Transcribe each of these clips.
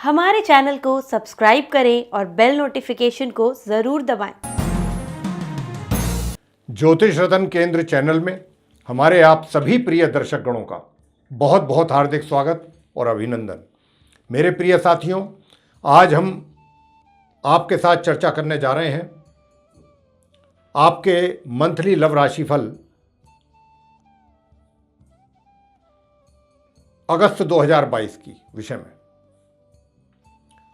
हमारे चैनल को सब्सक्राइब करें और बेल नोटिफिकेशन को ज़रूर दबाएं। ज्योतिष रतन केंद्र चैनल में हमारे आप सभी प्रिय दर्शक गणों का बहुत बहुत हार्दिक स्वागत और अभिनंदन। मेरे प्रिय साथियों, आज हम आपके साथ चर्चा करने जा रहे हैं आपके मंथली लव राशिफल अगस्त 2022 की विषय में।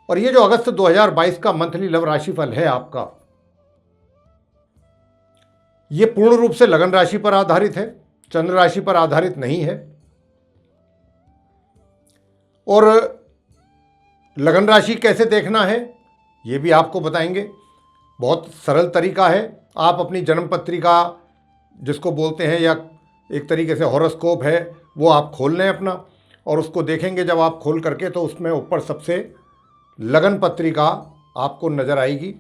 और ये जो अगस्त 2022 का मंथली लव राशिफल है आपका, ये पूर्ण रूप से लगन राशि पर आधारित है, चंद्र राशि पर आधारित नहीं है। और लगन राशि कैसे देखना है ये भी आपको बताएंगे। बहुत सरल तरीका है। आप अपनी जन्म पत्रिका जिसको बोलते हैं या एक तरीके से हॉरोस्कोप है, वो आप खोल लें अपना और उसको देखेंगे। जब आप खोल करके तो उसमें ऊपर सबसे लगन पत्रिका आपको नज़र आएगी,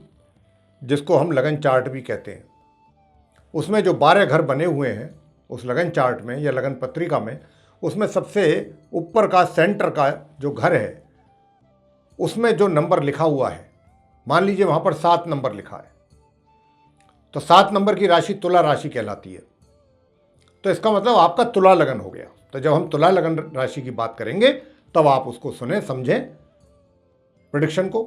जिसको हम लगन चार्ट भी कहते हैं। उसमें जो 12 घर बने हुए हैं उस लगन चार्ट में या लगन पत्रिका में, उसमें सबसे ऊपर का सेंटर का जो घर है उसमें जो नंबर लिखा हुआ है, मान लीजिए वहाँ पर 7 नंबर लिखा है, तो 7 नंबर की राशि तुला राशि कहलाती है। तो इसका मतलब आपका तुला लगन हो गया। तो जब हम तुला लगन राशि की बात करेंगे तब आप उसको सुने समझें प्रेडिक्शन को।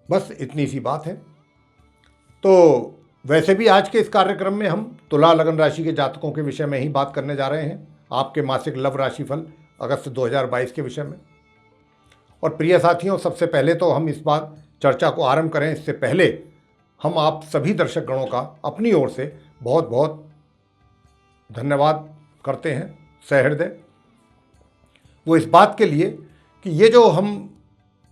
बस इतनी सी बात है। तो वैसे भी आज के इस कार्यक्रम में हम तुला लगन राशि के जातकों के विषय में ही बात करने जा रहे हैं, आपके मासिक लव राशिफल अगस्त 2022 के विषय में। और प्रिय साथियों, सबसे पहले तो हम इस बात चर्चा को आरंभ करें इससे पहले हम आप सभी दर्शक गणों का अपनी ओर से बहुत बहुत धन्यवाद करते हैं सहृदय। वो इस बात के लिए कि ये जो हम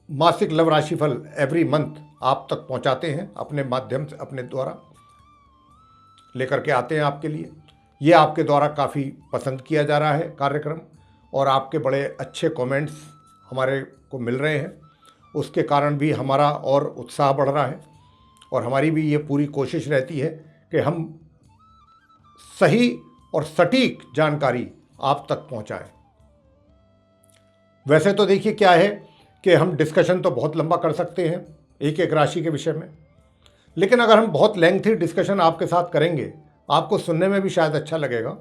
मासिक लव राशिफल एवरी मंथ आप तक पहुंचाते हैं, अपने माध्यम से अपने द्वारा लेकर के आते हैं आपके लिए, ये आपके द्वारा काफ़ी पसंद किया जा रहा है कार्यक्रम। और आपके बड़े अच्छे कमेंट्स हमारे को मिल रहे हैं, उसके कारण भी हमारा और उत्साह बढ़ रहा है। और हमारी भी ये पूरी कोशिश रहती है कि हम सही और सटीक जानकारी आप तक पहुंचाएं। वैसे तो देखिए क्या है कि हम डिस्कशन तो बहुत लंबा कर सकते हैं एक एक राशि के विषय में, लेकिन अगर हम बहुत लेंथी डिस्कशन आपके साथ करेंगे, आपको सुनने में भी शायद अच्छा लगेगा,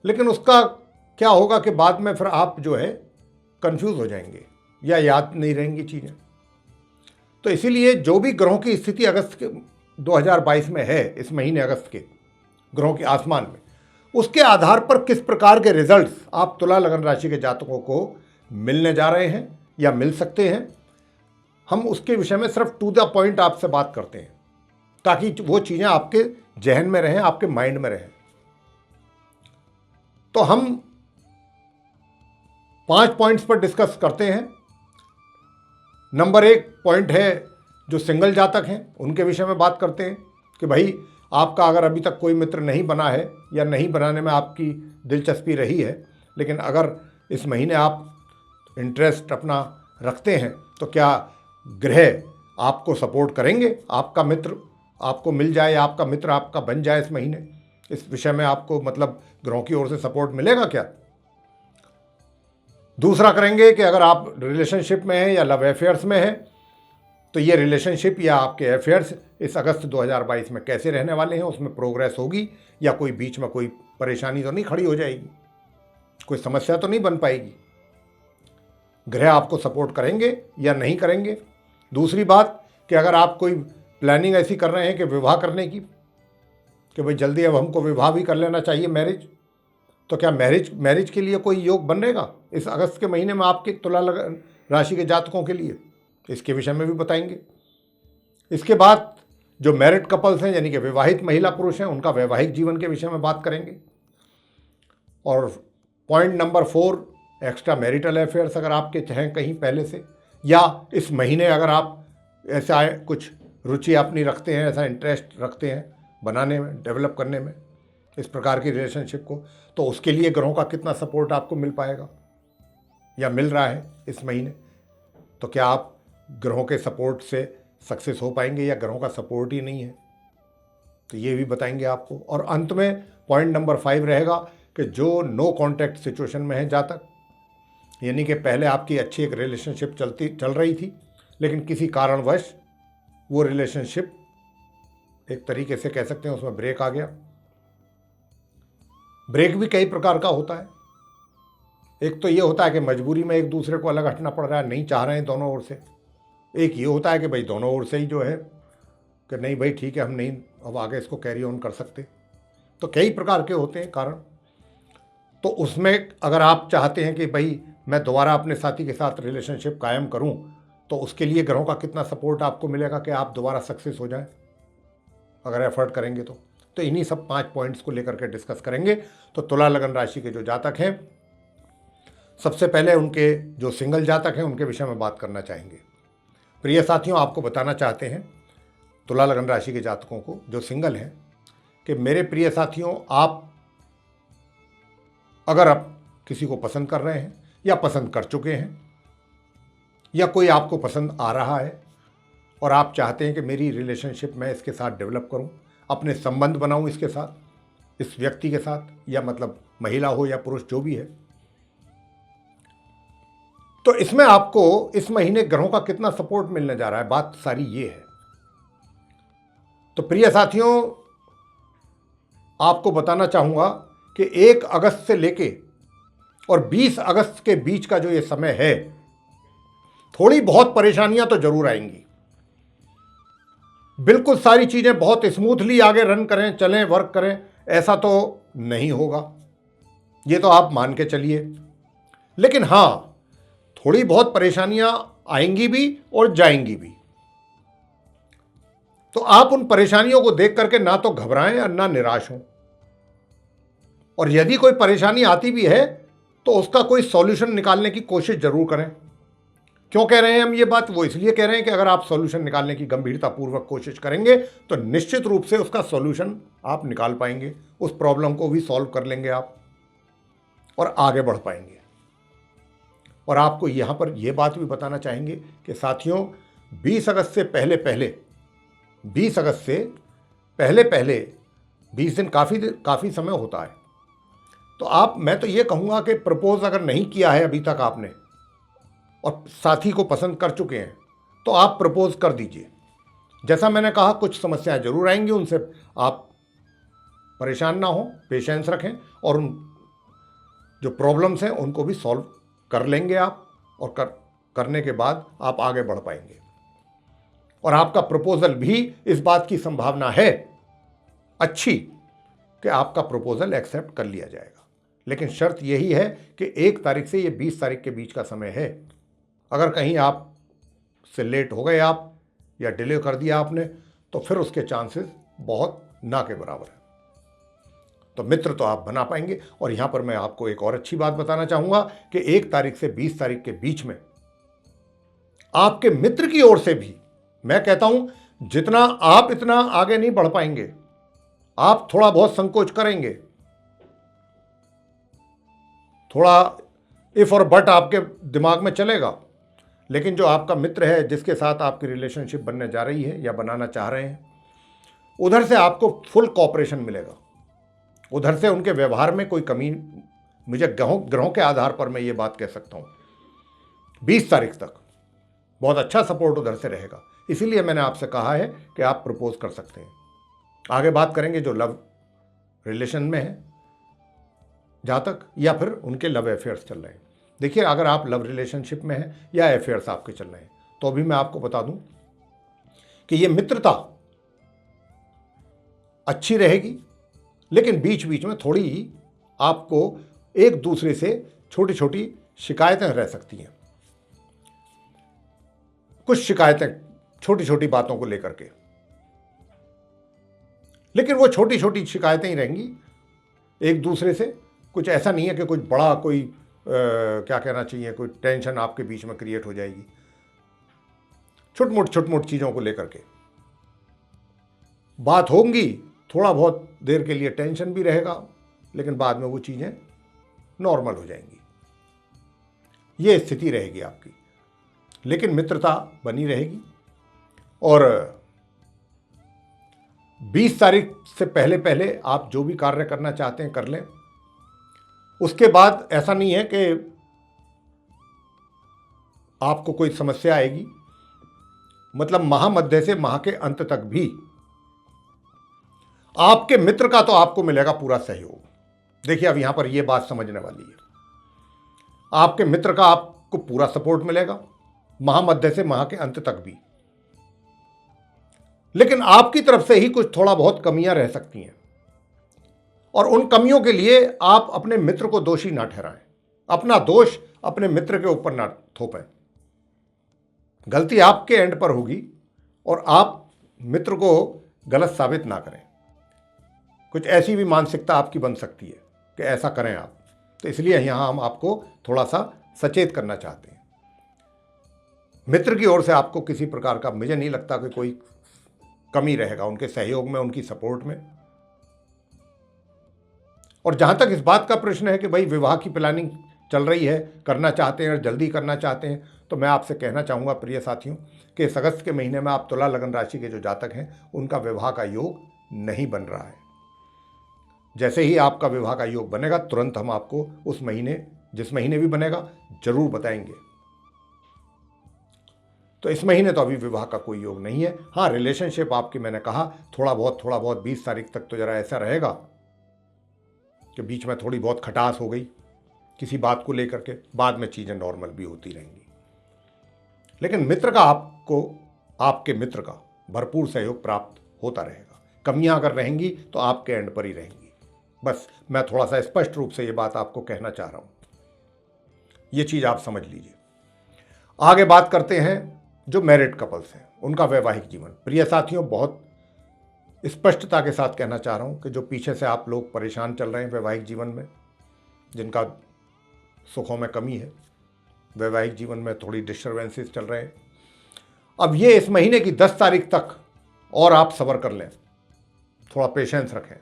लेकिन उसका क्या होगा कि बाद में फिर आप जो है कंफ्यूज हो जाएंगे या याद नहीं रहेंगी चीज़ें। तो इसीलिए जो भी ग्रहों की स्थिति अगस्त के 2022 में है, इस महीने अगस्त के ग्रहों के आसमान में, उसके आधार पर किस प्रकार के रिजल्ट्स आप तुला लगन राशि के जातकों को मिलने जा रहे हैं या मिल सकते हैं, हम उसके विषय में सिर्फ टू द पॉइंट आपसे बात करते हैं, ताकि वो चीज़ें आपके जहन में रहें, आपके माइंड में रहें। तो हम 5 पॉइंट्स पर डिस्कस करते हैं। नंबर 1 पॉइंट है जो सिंगल जातक हैं उनके विषय में बात करते हैं कि भाई आपका अगर अभी तक कोई मित्र नहीं बना है या नहीं बनाने में आपकी दिलचस्पी रही है, लेकिन अगर इस महीने आप इंटरेस्ट अपना रखते हैं तो क्या ग्रह आपको सपोर्ट करेंगे, आपका मित्र आपको मिल जाए, आपका मित्र आपका बन जाए इस महीने। इस विषय में आपको मतलब ग्रहों की ओर से सपोर्ट मिलेगा क्या। दूसरा करेंगे कि अगर आप रिलेशनशिप में हैं या लव अफेयर्स में हैं, तो ये रिलेशनशिप या आपके अफेयर्स इस अगस्त 2022 में कैसे रहने वाले हैं, उसमें प्रोग्रेस होगी या कोई बीच में कोई परेशानी तो नहीं खड़ी हो जाएगी, कोई समस्या तो नहीं बन पाएगी, ग्रह आपको सपोर्ट करेंगे या नहीं करेंगे। दूसरी बात कि अगर आप कोई प्लानिंग ऐसी कर रहे हैं कि विवाह करने की, कि भाई जल्दी अब हमको विवाह भी कर लेना चाहिए, मैरिज, तो क्या मैरिज के लिए कोई योग बनेगा इस अगस्त के महीने में आपके तुला लगन राशि के जातकों के लिए, इसके विषय में भी बताएंगे। इसके बाद जो मैरिड कपल्स हैं यानी कि विवाहित महिला पुरुष हैं, उनका वैवाहिक जीवन के विषय में बात करेंगे। और point number 4, extra marital affairs अगर आपके हैं कहीं पहले से, या इस महीने अगर आप ऐसा कुछ रुचि अपनी रखते हैं, ऐसा इंटरेस्ट रखते हैं बनाने में, डेवलप करने में इस प्रकार की रिलेशनशिप को, तो उसके लिए ग्रहों का कितना सपोर्ट आपको मिल पाएगा या मिल रहा है इस महीने। तो क्या आप ग्रहों के सपोर्ट से सक्सेस हो पाएंगे या ग्रहों का सपोर्ट ही नहीं है, तो ये भी बताएंगे आपको। और अंत में पॉइंट नंबर 5 रहेगा कि जो नो कॉन्टैक्ट सिचुएशन में है जातक, यानी कि पहले आपकी अच्छी एक रिलेशनशिप चल रही थी, लेकिन किसी कारणवश वो रिलेशनशिप एक तरीके से कह सकते हैं उसमें ब्रेक आ गया। ब्रेक भी कई प्रकार का होता है। एक तो ये होता है कि मजबूरी में एक दूसरे को अलग हटना पड़ रहा है, नहीं चाह रहे हैं दोनों ओर से। एक ये होता है कि भाई दोनों ओर से ही जो है कि नहीं भाई ठीक है, हम नहीं अब आगे इसको कैरी ऑन कर सकते। तो कई प्रकार के होते हैं कारण। तो उसमें अगर आप चाहते हैं कि भाई मैं दोबारा अपने साथी के साथ रिलेशनशिप कायम करूं, तो उसके लिए ग्रहों का कितना सपोर्ट आपको मिलेगा कि आप दोबारा सक्सेस हो जाएं अगर एफर्ट करेंगे तो इन्हीं सब 5 पॉइंट्स को लेकर के डिस्कस करेंगे। तो तुला लगन राशि के जो जातक हैं, सबसे पहले उनके जो सिंगल जातक हैं उनके विषय में बात करना चाहेंगे। प्रिय साथियों, आपको बताना चाहते हैं तुला लगन राशि के जातकों को जो सिंगल हैं कि मेरे प्रिय साथियों, आप अगर आप किसी को पसंद कर रहे हैं या पसंद कर चुके हैं या कोई आपको पसंद आ रहा है और आप चाहते हैं कि मेरी रिलेशनशिप मैं इसके साथ डेवलप करूं, अपने संबंध बनाऊं इसके साथ, इस व्यक्ति के साथ, या मतलब महिला हो या पुरुष जो भी है, तो इसमें आपको इस महीने ग्रहों का कितना सपोर्ट मिलने जा रहा है, बात सारी ये है। तो प्रिय साथियों, आपको बताना चाहूंगा कि 1 अगस्त से लेके और 20 अगस्त के बीच का जो ये समय है, थोड़ी बहुत परेशानियां तो जरूर आएंगी। बिल्कुल सारी चीजें बहुत स्मूथली आगे रन करें, चलें, वर्क करें, ऐसा तो नहीं होगा, ये तो आप मान के चलिए। लेकिन हां, थोड़ी बहुत परेशानियां आएंगी भी और जाएंगी भी। तो आप उन परेशानियों को देख करके ना तो घबराएं और ना निराश हों। और यदि कोई परेशानी आती भी है तो उसका कोई सॉल्यूशन निकालने की कोशिश जरूर करें। क्यों कह रहे हैं हम ये बात? वो इसलिए कह रहे हैं कि अगर आप सॉल्यूशन निकालने की गंभीरतापूर्वक कोशिश करेंगे तो निश्चित रूप से उसका सॉल्यूशन आप निकाल पाएंगे, उस प्रॉब्लम को भी सॉल्व कर लेंगे आप और आगे बढ़ पाएंगे। और आपको यहाँ पर यह बात भी बताना चाहेंगे कि साथियों, 20 अगस्त से पहले 20 दिन काफ़ी समय होता है। तो मैं तो ये कहूँगा कि प्रपोज अगर नहीं किया है अभी तक आपने और साथी को पसंद कर चुके हैं तो आप प्रपोज कर दीजिए। जैसा मैंने कहा, कुछ समस्याएं जरूर आएंगी, उनसे आप परेशान ना हो, पेशेंस रखें और उन जो प्रॉब्लम्स हैं उनको भी सॉल्व कर लेंगे आप, और करने के बाद आप आगे बढ़ पाएंगे। और आपका प्रपोजल भी, इस बात की संभावना है अच्छी कि आपका प्रपोजल एक्सेप्ट कर लिया जाएगा। लेकिन शर्त यही है कि 1 तारीख से ये 20 तारीख के बीच का समय है। अगर कहीं आप से लेट हो गए आप या डिले कर दिया आपने, तो फिर उसके चांसेस बहुत ना के बराबर है। तो मित्र तो आप बना पाएंगे। और यहां पर मैं आपको एक और अच्छी बात बताना चाहूंगा कि 1 तारीख से 20 तारीख के बीच में आपके मित्र की ओर से भी, मैं कहता हूं, जितना आप इतना आगे नहीं बढ़ पाएंगे, आप थोड़ा बहुत संकोच करेंगे, थोड़ा इफ और बट आपके दिमाग में चलेगा। लेकिन जो आपका मित्र है, जिसके साथ आपकी रिलेशनशिप बनने जा रही है या बनाना चाह रहे हैं, उधर से आपको फुल कॉपरेशन मिलेगा। उधर से उनके व्यवहार में कोई कमी, मुझे ग्रहों के आधार पर मैं ये बात कह सकता हूं, 20 तारीख तक बहुत अच्छा सपोर्ट उधर से रहेगा। इसीलिए मैंने आपसे कहा है कि आप प्रपोज कर सकते हैं। आगे बात करेंगे जो लव रिलेशन में है जातक, या फिर उनके लव अफेयर्स चल रहे हैं। देखिए, अगर आप लव रिलेशनशिप में हैं या अफेयर्स आपके चल रहे हैं, तो अभी मैं आपको बता दूं कि ये मित्रता अच्छी रहेगी, लेकिन बीच बीच में थोड़ी आपको एक दूसरे से छोटी छोटी शिकायतें रह सकती हैं। कुछ शिकायतें छोटी छोटी बातों को लेकर के, लेकिन वो छोटी छोटी शिकायतें ही रहेंगी एक दूसरे से। कुछ ऐसा नहीं है कि कुछ बड़ा कोई क्या कहना चाहिए, कोई टेंशन आपके बीच में क्रिएट हो जाएगी। छोट मोट चीज़ों को लेकर के बात होंगी, थोड़ा बहुत देर के लिए टेंशन भी रहेगा, लेकिन बाद में वो चीज़ें नॉर्मल हो जाएंगी। ये स्थिति रहेगी आपकी, लेकिन मित्रता बनी रहेगी। और 20 तारीख से पहले आप जो भी कार्य करना चाहते हैं कर लें। उसके बाद ऐसा नहीं है कि आपको कोई समस्या आएगी, मतलब महामध्य से माह के अंत तक भी आपके मित्र का तो आपको मिलेगा पूरा सहयोग। देखिए अब यहां पर यह बात समझने वाली है, आपके मित्र का आपको पूरा सपोर्ट मिलेगा महामध्य से माह के अंत तक भी, लेकिन आपकी तरफ से ही कुछ थोड़ा बहुत कमियां रह सकती हैं, और उन कमियों के लिए आप अपने मित्र को दोषी ना ठहराएं, अपना दोष अपने मित्र के ऊपर ना थोपें। गलती आपके एंड पर होगी और आप मित्र को गलत साबित ना करें। कुछ ऐसी भी मानसिकता आपकी बन सकती है कि ऐसा करें आप, तो इसलिए यहां हम आपको थोड़ा सा सचेत करना चाहते हैं। मित्र की ओर से आपको किसी प्रकार का, मुझे नहीं लगता कि कोई कमी रहेगा उनके सहयोग में, उनकी सपोर्ट में। और जहां तक इस बात का प्रश्न है कि भाई विवाह की प्लानिंग चल रही है, करना चाहते हैं और जल्दी करना चाहते हैं, तो मैं आपसे कहना चाहूँगा प्रिय साथियों कि इस अगस्त के महीने में आप तुला लगन राशि के जो जातक हैं उनका विवाह का योग नहीं बन रहा है। जैसे ही आपका विवाह का योग बनेगा तुरंत हम आपको उस महीने, जिस महीने भी बनेगा, जरूर बताएंगे। तो इस महीने तो अभी विवाह का कोई योग नहीं है। हाँ, रिलेशनशिप आपकी, मैंने कहा थोड़ा बहुत 20 तारीख तक तो जरा ऐसा रहेगा कि बीच में थोड़ी बहुत खटास हो गई किसी बात को लेकर के, बाद में चीज़ें नॉर्मल भी होती रहेंगी। लेकिन मित्र का आपको, आपके मित्र का भरपूर सहयोग प्राप्त होता रहेगा। कमियां अगर रहेंगी तो आपके एंड पर ही रहेंगी। बस मैं थोड़ा सा स्पष्ट रूप से ये बात आपको कहना चाह रहा हूं, ये चीज़ आप समझ लीजिए। आगे बात करते हैं जो मैरिड कपल्स हैं, उनका वैवाहिक जीवन। प्रिय साथियों, बहुत स्पष्टता के साथ कहना चाह रहा हूं कि जो पीछे से आप लोग परेशान चल रहे हैं वैवाहिक जीवन में, जिनका सुखों में कमी है, वैवाहिक जीवन में थोड़ी डिस्टर्बेंसेस चल रहे हैं, अब ये इस महीने की 10 तारीख तक और आप सब्र कर लें, थोड़ा पेशेंस रखें।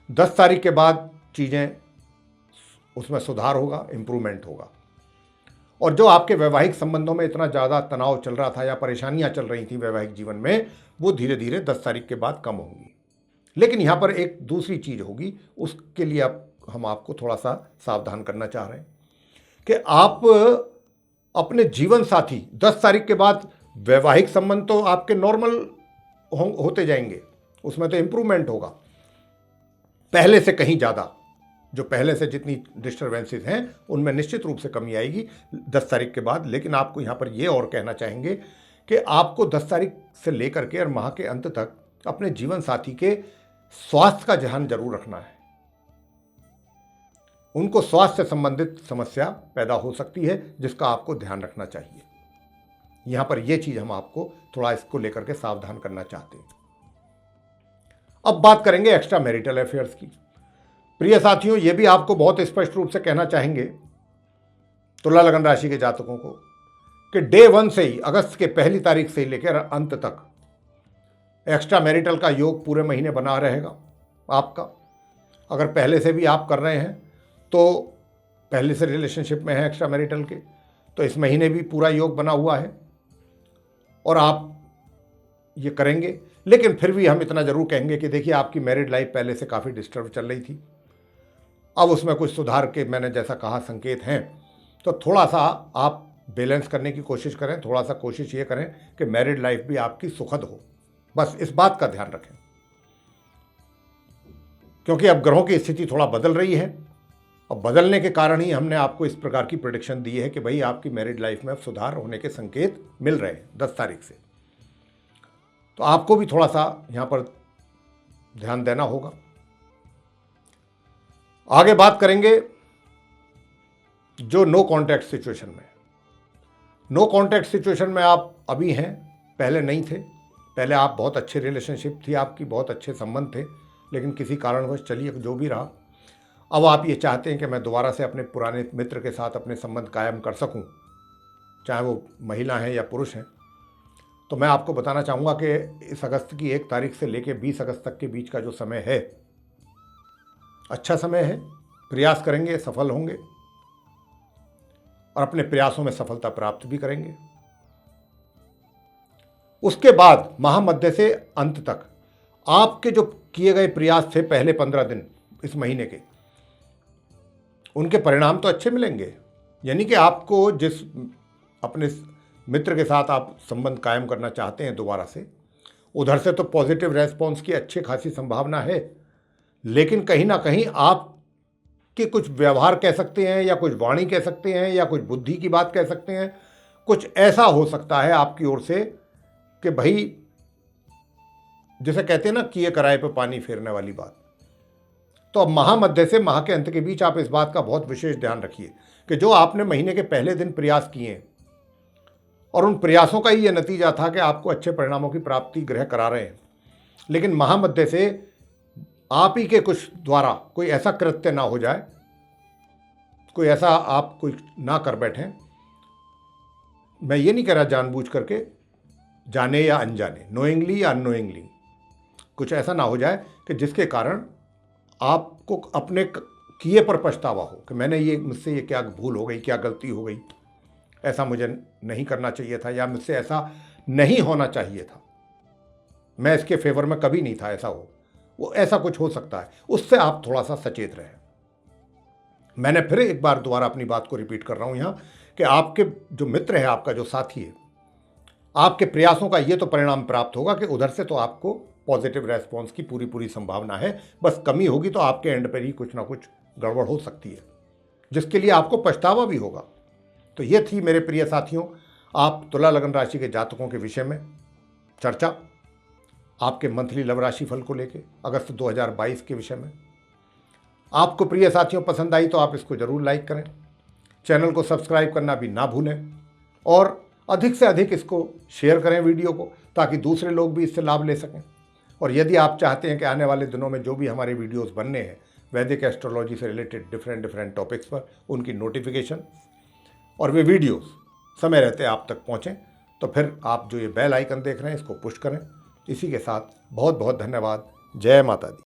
10 तारीख के बाद चीज़ें उसमें सुधार होगा, इम्प्रूवमेंट होगा। और जो आपके वैवाहिक संबंधों में इतना ज़्यादा तनाव चल रहा था या परेशानियां चल रही थी वैवाहिक जीवन में, वो धीरे धीरे 10 तारीख के बाद कम होंगी। लेकिन यहाँ पर एक दूसरी चीज़ होगी, उसके लिए हम आपको थोड़ा सा सावधान करना चाह रहे हैं कि आप अपने जीवन साथी 10 तारीख के बाद, वैवाहिक संबंध तो आपके नॉर्मल होते जाएंगे, उसमें तो इम्प्रूवमेंट होगा पहले से कहीं ज़्यादा। जो पहले से जितनी डिस्टर्बेंसेस हैं उनमें निश्चित रूप से कमी आएगी 10 तारीख के बाद। लेकिन आपको यहाँ पर ये और कहना चाहेंगे कि आपको 10 तारीख से लेकर के और माह के अंत तक अपने जीवन साथी के स्वास्थ्य का ध्यान जरूर रखना है। उनको स्वास्थ्य से संबंधित समस्या पैदा हो सकती है जिसका आपको ध्यान रखना चाहिए। यहां पर यह चीज हम आपको थोड़ा इसको लेकर के सावधान करना चाहते हैं। अब बात करेंगे एक्स्ट्रा मैरिटल अफेयर्स की। प्रिय साथियों, यह भी आपको बहुत स्पष्ट रूप से कहना चाहेंगे तुला लगन राशि के जातकों को कि डे 1 से ही, अगस्त के पहली तारीख से लेकर अंत तक एक्स्ट्रा मैरिटल का योग पूरे महीने बना रहेगा आपका। अगर पहले से भी आप कर रहे हैं, तो पहले से रिलेशनशिप में है एक्स्ट्रा मैरिटल के, तो इस महीने भी पूरा योग बना हुआ है और आप ये करेंगे। लेकिन फिर भी हम इतना जरूर कहेंगे कि देखिए, आपकी मैरिड लाइफ पहले से काफ़ी डिस्टर्ब चल रही थी, अब उसमें कुछ सुधार के, मैंने जैसा कहा, संकेत हैं। तो थोड़ा सा आप बैलेंस करने की कोशिश करें, थोड़ा सा कोशिश ये करें कि मैरिड लाइफ भी आपकी सुखद हो। बस इस बात का ध्यान रखें, क्योंकि अब ग्रहों की स्थिति थोड़ा बदल रही है और बदलने के कारण ही हमने आपको इस प्रकार की प्रेडिक्शन दी है कि भाई आपकी मैरिड लाइफ में अब सुधार होने के संकेत मिल रहे हैं 10 तारीख से। तो आपको भी थोड़ा सा यहाँ पर ध्यान देना होगा। आगे बात करेंगे जो नो कॉन्टैक्ट सिचुएशन में। नो कॉन्टैक्ट सिचुएशन में आप अभी हैं, पहले नहीं थे। पहले आप बहुत अच्छे रिलेशनशिप थी आपकी, बहुत अच्छे संबंध थे, लेकिन किसी कारणवश, चलिए जो भी रहा, अब आप ये चाहते हैं कि मैं दोबारा से अपने पुराने मित्र के साथ अपने संबंध कायम कर सकूं, चाहे वो महिला हैं या पुरुष हैं। तो मैं आपको बताना चाहूँगा कि इस अगस्त की 1 तारीख से लेकर 20 अगस्त तक के बीच का जो समय है, अच्छा समय है। प्रयास करेंगे, सफल होंगे और अपने प्रयासों में सफलता प्राप्त भी करेंगे। उसके बाद महामध्य से अंत तक आपके जो किए गए प्रयास थे पहले 15 दिन इस महीने के, उनके परिणाम तो अच्छे मिलेंगे। यानी कि आपको जिस अपने मित्र के साथ आप संबंध कायम करना चाहते हैं दोबारा से, उधर से तो पॉजिटिव रेस्पॉन्स की अच्छी खासी संभावना है, लेकिन कहीं ना कहीं आपके कुछ व्यवहार कह सकते हैं या कुछ वाणी कह सकते हैं या कुछ बुद्धि की बात कह सकते हैं, कुछ ऐसा हो सकता है आपकी ओर से कि भाई जिसे कहते हैं ना किए कराए पे पानी फेरने वाली बात। तो अब महामध्य से माह के अंत के बीच आप इस बात का बहुत विशेष ध्यान रखिए कि जो आपने महीने के पहले दिन प्रयास किए और उन प्रयासों का ही यह नतीजा था कि आपको अच्छे परिणामों की प्राप्ति ग्रह करा रहे हैं, लेकिन महामध्य से आप ही के कुछ द्वारा कोई ऐसा कृत्य ना हो जाए, कोई ऐसा आप कोई ना कर बैठें। मैं ये नहीं कह रहा जानबूझ करके, जाने या अनजाने, नोइंगली या अननोइंगली, कुछ ऐसा ना हो जाए कि जिसके कारण आपको अपने किए पर पछतावा हो कि मैंने ये मुझसे ये क्या भूल हो गई, क्या गलती हो गई, ऐसा मुझे नहीं करना चाहिए था या मुझसे ऐसा नहीं होना चाहिए था, मैं इसके फेवर में कभी नहीं था, ऐसा हो, वो ऐसा कुछ हो सकता है। उससे आप थोड़ा सा सचेत रहें। मैंने फिर एक बार दोबारा अपनी बात को रिपीट कर रहा हूँ यहाँ कि आपके जो मित्र है, आपका जो साथी है, आपके प्रयासों का ये तो परिणाम प्राप्त होगा कि उधर से तो आपको पॉजिटिव रेस्पॉन्स की पूरी संभावना है। बस कमी होगी तो आपके एंड पर ही कुछ ना कुछ गड़बड़ हो सकती है, जिसके लिए आपको पछतावा भी होगा। तो ये थी मेरे प्रिय साथियों आप तुला लगन राशि के जातकों के विषय में चर्चा, आपके मंथली लव राशि फल को लेके अगस्त 2022 के विषय में। आपको प्रिय साथियों पसंद आई तो आप इसको ज़रूर लाइक करें, चैनल को सब्सक्राइब करना भी ना भूलें और अधिक से अधिक इसको शेयर करें वीडियो को, ताकि दूसरे लोग भी इससे लाभ ले सकें। और यदि आप चाहते हैं कि आने वाले दिनों में जो भी हमारे वीडियोस बनने हैं वैदिक एस्ट्रोलॉजी से रिलेटेड डिफरेंट टॉपिक्स पर, उनकी नोटिफिकेशन और वे वीडियोस समय रहते आप तक पहुँचें, तो फिर आप जो ये बेल आइकन देख रहे हैं इसको पुश करें। इसी के साथ बहुत बहुत धन्यवाद। जय माता दी।